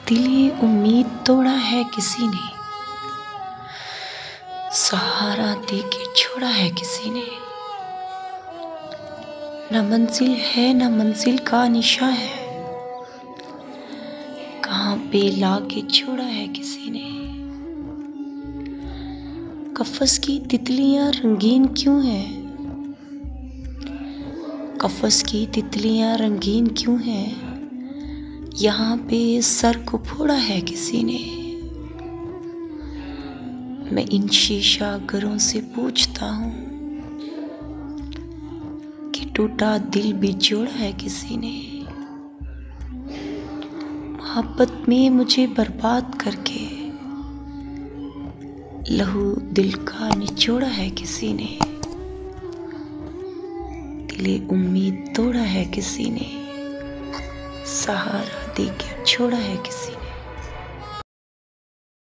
दिली उम्मीद तोड़ा है किसी ने, सहारा दे के छोड़ा है किसी ने। न मंजिल है न मंजिल का निशा है, कहाँ पे लाके छोड़ा है किसी ने। कफस की तितलियां रंगीन क्यों है, कफस की तितलियां रंगीन क्यों है, यहाँ पे सर को फोड़ा है किसी ने। मैं इन शीशा घरों से पूछता हूँ कि टूटा दिल भी जोड़ा है किसी ने। मोहब्बत में मुझे बर्बाद करके लहू दिल का निचोड़ा है किसी ने। दिले उम्मीद तोड़ा है किसी ने, सहारा दे के छोड़ा है किसी ने।